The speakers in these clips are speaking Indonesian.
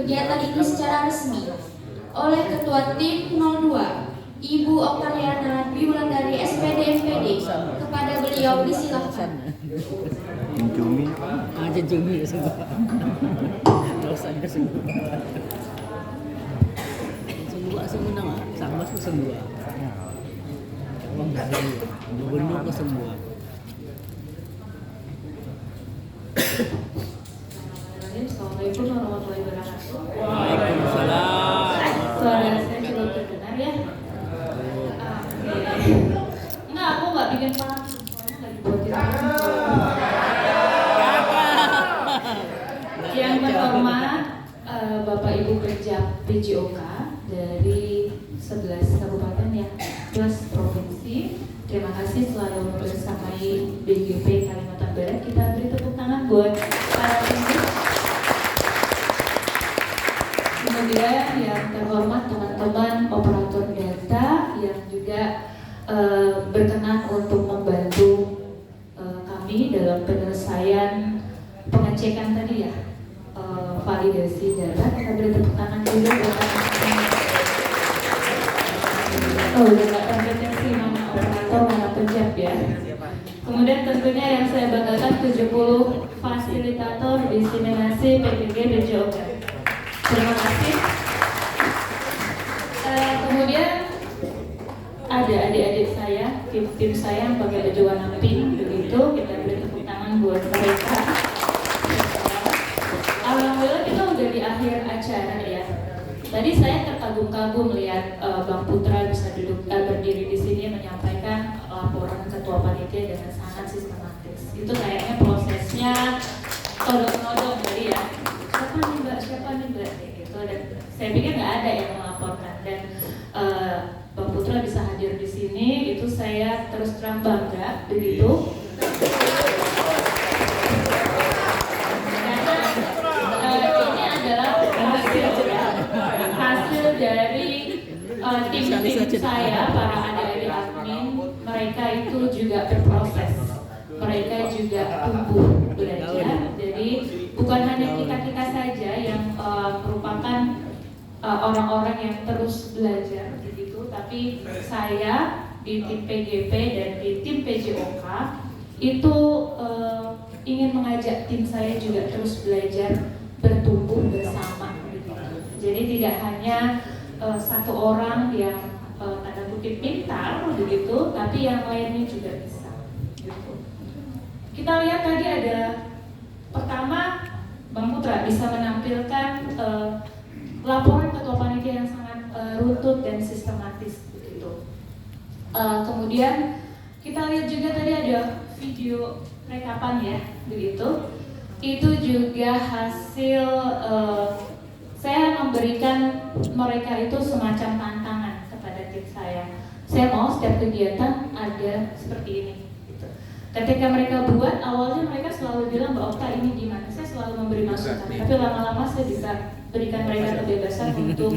kegiatan ini secara resmi oleh Ketua Tim 02, Ibu Oktariana Dwi Wulandari SPD MPD. Kepada beliau disilakan. Cumi. Cumi semua. Dosa semua. Semua nama sama semua. Uang dari gubernur ke semua. Assalamualaikum warahmatullahi wabarakatuh. Waalaikumsalam. Suara saya cukup terdengar ya. Enggak, aku nggak bikin pantun, soalnya lagi buatin yang terhormat Bapak Ibu Kerja PJOK dari 11 kabupaten ya, plus provinsi. Terima kasih selalu bersamai BGP Kalimantan Barat. Kita beri tepuk tangan buat para pemimpin. Kemudian yang terhormat teman-teman operator data yang juga berkenan untuk membantu kami dalam penyelesaian pengecekan tadi ya, validasi data. Kita beri tepuk tangan juga buat teman-teman. Oh, udah nggak terdeteksi mana operator, mana penjab ya. Kemudian tentunya yang saya banggakan 70 fasilitator diseminasi PPG BJOK. Terima kasih. Kemudian ada adik-adik saya, tim saya yang pakai baju warna pink begitu. Kita beri tepuk tangan buat mereka. Alhamdulillah kita udah di akhir acara ya. Tadi saya terkagum-kagum melihat Bang Putra bisa berdiri di sini menyampaikan laporan ketua panitia dengan sangat sistematis. Itu kayaknya prosesnya todong-todong tadi ya. Siapa nih mbak gitu. Dan saya pikir nggak ada yang melaporkan, dan Bang Putra bisa hadir di sini itu saya terus terang bangga begitu. Ini adalah hasil dari tim saya, para adik-adik admin. Mereka itu juga berproses, mereka juga tumbuh belajar. Jadi bukan hanya kita saja yang merupakan orang-orang yang terus belajar begitu, tapi saya di tim PGP dan di tim PJOK itu ingin mengajak tim saya juga terus belajar, bertumbuh bersama begitu. Jadi tidak hanya satu orang yang tanda kutip pintar begitu, tapi yang lainnya juga bisa gitu. Kita lihat tadi ada pertama, Bang Putra bisa menampilkan laporan ketua panitia yang sangat runtut dan sistematis begitu. Kemudian kita lihat juga tadi ada video rekapan ya begitu. Itu juga hasil saya memberikan mereka itu semacam tantangan kepada tim saya. Saya mau setiap kegiatan ada seperti ini. Ketika mereka buat, awalnya mereka selalu bilang Mbak Okta ini gimana, saya selalu memberi masukan, tapi lama-lama saya bisa berikan mereka kebebasan untuk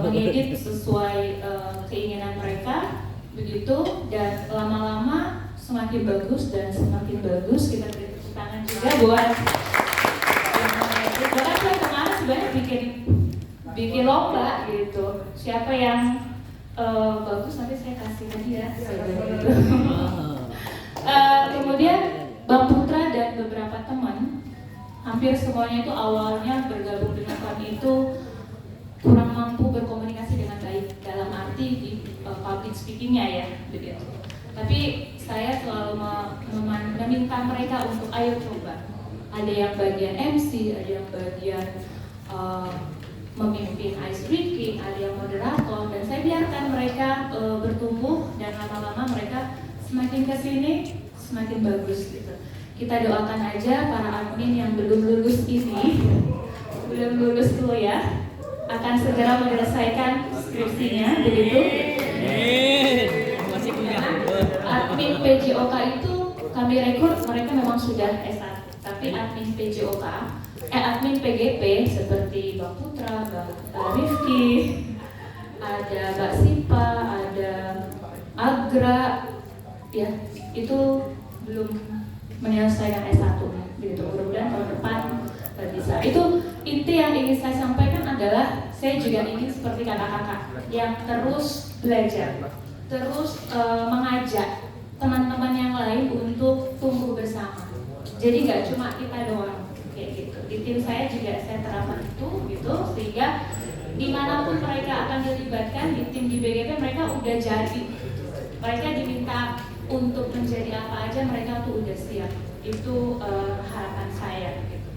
mengedit sesuai keinginan mereka begitu, dan lama-lama semakin bagus dan semakin bagus. Kita beri tepuk tangan juga buat bahkan saya kemarin sebenarnya bikin lomba gitu, siapa yang bagus nanti saya kasih hadiah gitu. Kemudian Bang Putra dan beberapa teman, hampir semuanya itu awalnya bergabung dengan kami itu kurang mampu berkomunikasi dengan baik dalam arti di public speakingnya ya begitu. Tapi saya selalu meminta mereka untuk ayo coba. Ada yang bagian MC, ada yang bagian memimpin ice drinking, ada yang moderator, dan saya biarkan mereka bertumbuh, dan lama-lama mereka semakin kesini semakin bagus gitu. Kita doakan aja para admin yang belum lulus ini, belum lulus dulu ya, akan segera menyelesaikan skripsinya begitu. Admin PJOK itu kami rekrut mereka memang sudah S1, tapi admin PJOK, admin PGP seperti Bang Putra, Bang Rifki, ada Mbak Sipa, ada Agra, ya itu belum menyelesaikan S1 gitu. Mudah-mudahan tahun depan bisa. Itu inti yang ingin ingin saya sampaikan adalah saya juga ingin seperti kakak-kakak yang terus belajar, terus mengajak teman-teman yang lain untuk tumbuh bersama. Jadi nggak cuma kita doang kayak gitu. Di tim saya juga saya terapkan itu gitu, sehingga dimanapun mereka akan dilibatkan di tim di BGP mereka udah jadi. Mereka diminta untuk menjadi apa aja mereka tuh udah siap. Itu harapan saya. Gitu.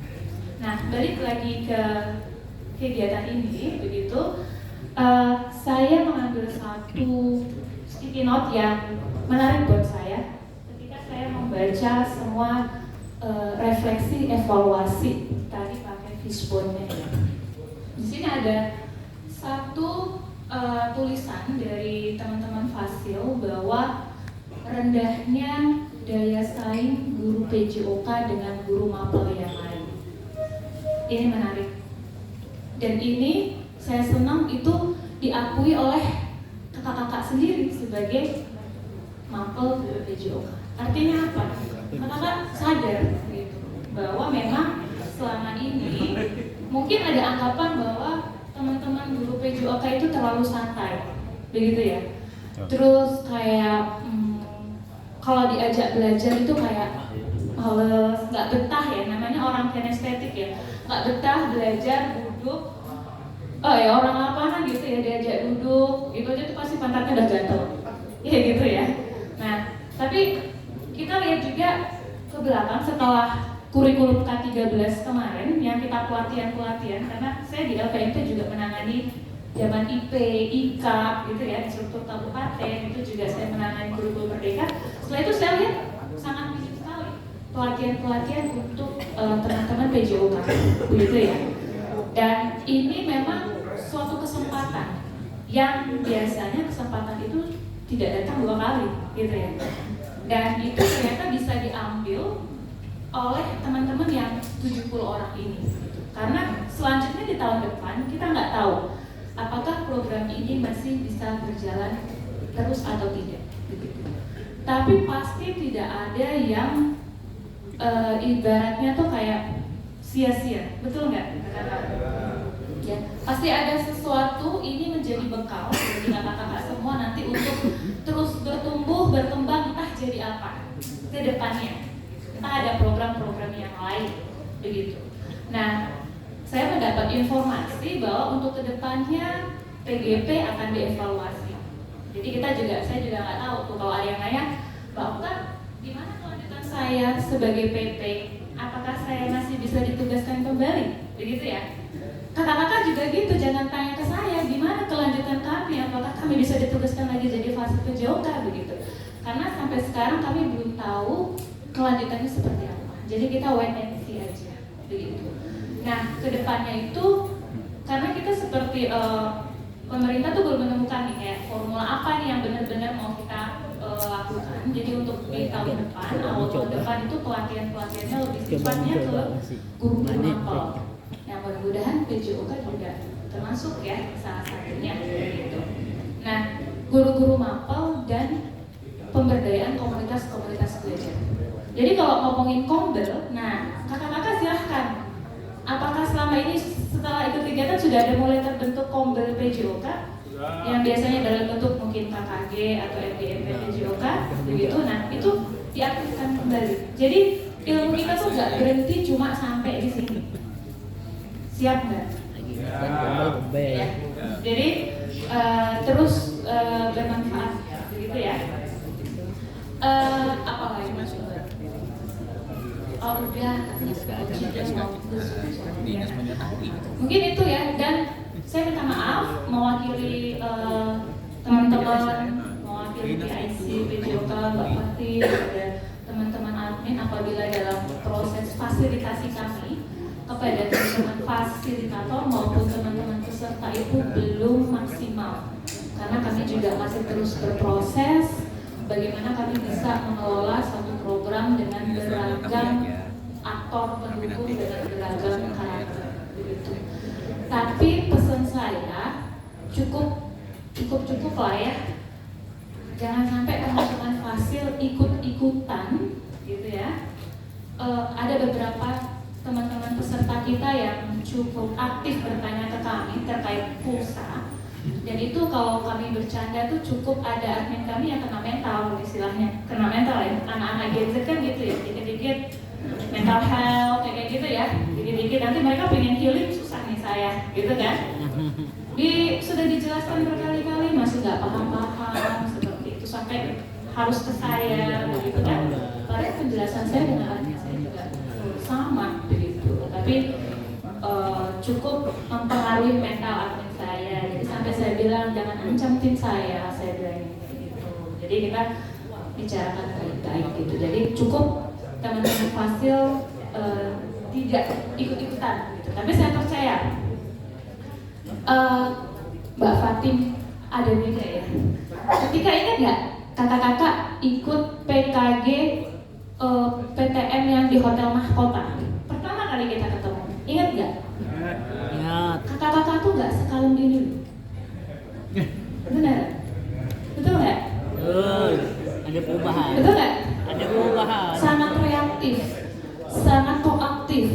Nah balik lagi ke kegiatan ini begitu. Saya mengambil satu sticky note yang menarik buat saya ketika saya membaca semua refleksi evaluasi tadi pakai fishbone-nya. Di sini ada satu tulisan dari teman-teman Fasil bahwa rendahnya daya saing guru PJOK dengan guru mapel yang lain. Ini menarik. Dan ini saya senang itu diakui oleh kakak-kakak sendiri sebagai mapel guru PJOK. Artinya apa? Kakak-kakak sadar gitu, bahwa memang selama ini mungkin ada anggapan bahwa teman-teman guru PJOK itu terlalu santai, begitu ya. Terus kayak kalau diajak belajar itu kayak males, nggak betah ya, namanya orang kinestetik ya, nggak betah belajar duduk. Oh ya orang lapangan gitu ya, diajak duduk, itu aja tuh pasti pantatnya udah gatel, ya gitu ya. Nah, tapi kita lihat juga ke belakang setelah kurikulum K13 kemarin yang kita pelatihan, karena saya di LPMT juga menangani zaman IP, IKAP gitu ya, di struktur kabupaten itu juga saya menangani kurikulum merdeka. Setelah itu saya lihat sangat minim sekali pelatihan untuk teman-teman PJOK begitu ya. Dan ini memang suatu kesempatan yang biasanya kesempatan itu tidak datang 2 kali gitu ya. Dan itu ternyata bisa diambil oleh teman-teman yang 70 orang ini. Karena selanjutnya di tahun depan kita nggak tahu apakah program ini masih bisa berjalan terus atau tidak. Tapi pasti tidak ada yang ibaratnya tuh kayak sia-sia, betul nggak? Ya, pasti ada sesuatu ini menjadi bekal bagi kakak-kakak semua nanti untuk terus bertumbuh, berkembang, entah jadi apa ke depannya. Entah ada program-program yang lain, begitu. Nah, saya mendapat informasi bahwa untuk ke depannya PGP akan dievaluasi. Jadi saya juga nggak tahu tuh kalau ada yang nanya, Mbak Okta, gimana kelanjutan saya sebagai PP? Apakah saya masih bisa ditugaskan kembali? Begitu ya. Kakak-kakak juga gitu, jangan tanya ke saya gimana kelanjutan kami, apakah kami bisa ditugaskan lagi jadi fase PJOK begitu. Karena sampai sekarang kami belum tahu kelanjutannya seperti apa. Jadi kita wait and see aja begitu. Nah, kedepannya itu karena kita seperti pemerintah tuh belum menemukan nih kayak formula apa nih yang benar-benar mau kita lakukan. Jadi untuk di tahun depan, awal tahun depan itu pelatihannya lebih sifatnya ke guru mapel. Nah, mudah-mudahan PJOK juga termasuk ya salah satunya gitu. Nah, guru-guru mapel dan pemberdayaan komunitas-komunitas belajar. Jadi kalau ngomongin kombel, nah kakak-kakak silahkan. Apakah selama ini setelah ikut kegiatan sudah ada mulai terbentuk kombel PJOK yang biasanya dalam bentuk mungkin KKG atau MGMP PJOK begitu? Nah itu diaktifkan kembali. Jadi ilmu kita tuh nggak berhenti cuma sampai di sini. Siap nggak? Ya. Jadi terus bermanfaat, begitu ya. Apa lagi Mas? Oh udah, mungkin itu ya. Dan saya minta maaf mewakili teman-teman, mewakili PIC, PJOK, Mbak Fatih, dan teman-teman admin apabila dalam proses fasilitasi kami kepada teman-teman fasilitator maupun teman-teman peserta itu belum maksimal, karena kami juga masih terus berproses bagaimana kami bisa mengelola satu program dengan beragam aktor pendukung dengan beragam karakter begitu. Tapi pesan saya cukup lah ya, jangan sampai teman-teman fasil ikut-ikutan gitu ya. Ada beberapa teman-teman peserta kita yang cukup aktif bertanya ke kami terkait pulsa. Dan itu kalau kami bercanda tuh cukup ada admin kami yang kena mental istilahnya, kena mental ya. Anak-anak Gen Z kan gitu ya, dikit-dikit mental health kayak gitu ya, dikit-dikit nanti mereka pengen healing susah nih saya, gitu kan? Sudah dijelaskan berkali-kali masih nggak paham-paham seperti itu sampai harus ke saya, begitu kan? Padahal penjelasan saya dengan admin saya juga sama begitu, tapi cukup mempengaruhi mental admin saya. Jadi sampai saya bilang jangan ancam tim saya bilang gitu. Jadi kita bicarakan baik-baik gitu. Jadi cukup teman-teman Fasil tidak ikut-ikutan gitu. Tapi saya percaya Mbak Fatim ada beda ya. Ketika ingat nggak kakak-kakak ikut PKG PTM yang di Hotel Mahkota? Pertama kali kita ketemu, ingat nggak? Ingat. Kakak-kakak tuh nggak sekalem gini loh. Benar? Betul nggak? Betul. Ada perubahan. Betul nggak? Ada perubahan. Sangat reaktif, sangat proaktif,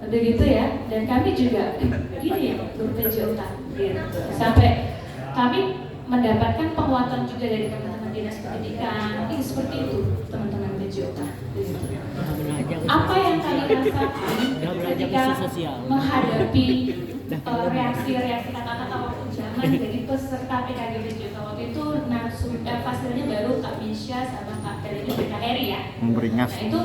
begitu ya. Dan kami juga ini ya berPJOK gitu. Sampai kami mendapatkan penguatan juga dari teman-teman dinas pendidikan. Ini seperti itu teman-teman PJOK. Gitu. Apa yang kami rasakan ketika menghadapi reaksi-reaksi kakak-kakak waktu zaman jadi peserta PKG PJOK waktu itu fasilnya baru Kak Misha sama Kak Teddy PK Heri ya. Memberingas. Nah itu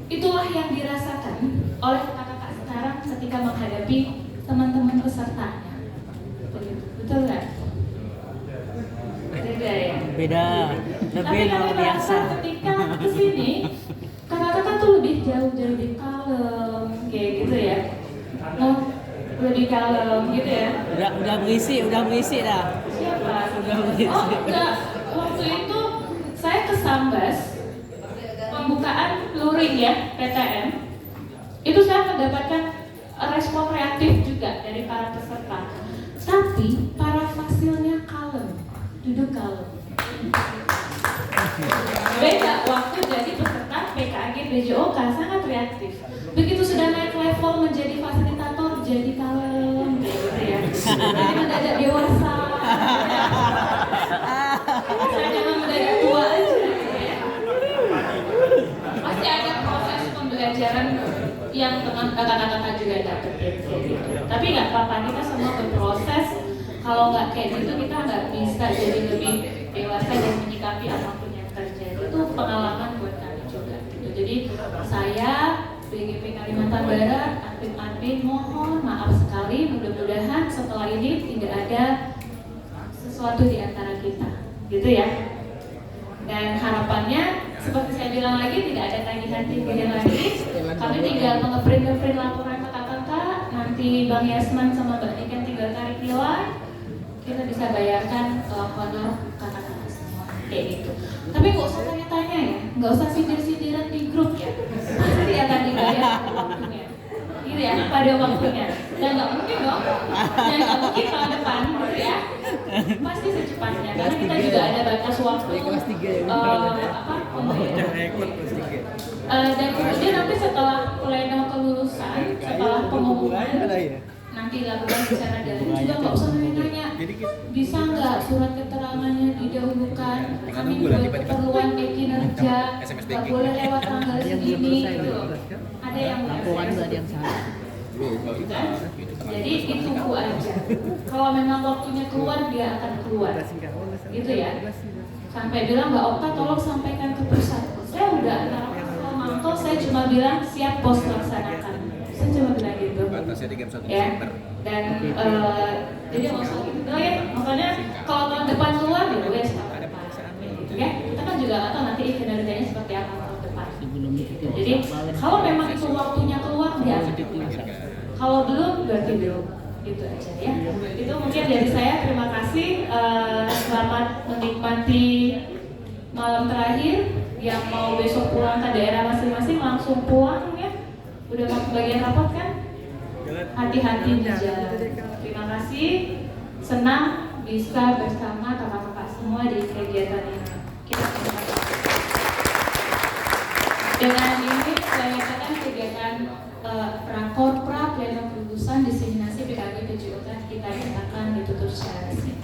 itulah yang dirasakan oleh kakak-kakak sekarang ketika menghadapi teman-teman pesertanya. Betul nggak? Beda ya? Beda. Tapi Lebih kami luar merasa biasa. ketika kesini kakak-kakak tuh lebih jauh lebih kalem kayak gitu ya. Mau lebih kalem gitu ya. Udah berisi dah. Siapa? Udah berisi. Oh enggak, waktu itu saya ke Sambas pembukaan luring ya PTM. Itu saya mendapatkan respon reaktif juga dari para peserta. Tapi para fasilnya kalem, duduk kalem. Beda waktu jadi peserta PKG PJOK sangat reaktif. Begitu sudah naik level menjadi fasilitator jadi kalem gitu ya. Jadi mendadak dewasa. Saya jangan mendadak tua aja gitu ya. Pasti ada proses pembelajaran yang teman kakak-kakak juga dapetin gitu. Tapi nggak apa-apa, kita semua berproses. Kalau nggak kayak gitu kita nggak bisa jadi lebih dewasa dan menyikapi apapun yang terjadi. Itu pengalaman buat kami juga gitu. Jadi saya BGP Kalimantan Barat, admin mohon maaf sekali, mudah-mudahan setelah ini tidak ada sesuatu di antara kita, gitu ya. Dan harapannya, seperti saya bilang lagi, tidak ada tagihan lagi. Kami tinggal nge-print laporan ke kakak-kakak, nanti Bang Yasman sama Mbak Niken tinggal tarik nilai, kita bisa bayarkan honor kakak-kakak semua, kayak gitu. Tapi nggak usah tanya-tanya ya, nggak usah sindir-sindiran di grup ya, pasti akan dibayar pada waktunya, gitu ya, pada waktunya. Dan nggak mungkin dong, dan nggak mungkin tahun depan, gitu ya, pasti secepatnya. Karena kita juga ada batas waktu, dan kemudian nanti setelah pleno kelulusan, setelah pengumuman, nanti lakukan secara daring juga nggak usah nanya-nanya. Bisa nggak surat keterangannya didahulukan? Kami buat keperluan kinerja, nggak boleh lewat tanggal segini. Gitu. Ada yang Laporan ada yang salah. Jadi ditunggu aja. Kalau memang waktunya keluar dia akan keluar. Gitu ya. Sampai bilang Mbak Okta tolong sampaikan ke pusat. Saya udah antara mantau, saya cuma bilang siap bos laksanakan. Saya cuma bilang gitu. Batasnya 31 Ya. Desember. Dan jadi nggak usah gitu ya. Makanya kalau tahun depan keluar ya wes tahun depan. Ya, kita kan juga nggak tahu nanti kinerjanya seperti apa tahun depan. Jadi kalau memang itu waktunya keluar dia akan keluar. Kalau belum berarti belum. Gitu aja ya. Itu mungkin dari saya. Terima kasih. Selamat menikmati malam terakhir. Yang mau besok pulang ke daerah masing-masing langsung pulang ya. Udah mau bagian rapat kan? Hati-hati di jalan. Terima kasih. Senang bisa bersama kakak-kakak semua di kegiatan ini. Kita terima kasih. Dengan ini saya katakan kegiatan prakor, pra, pleno kelulusan, diseminasi PKG PJOK kita nyatakan ditutup secara resmi.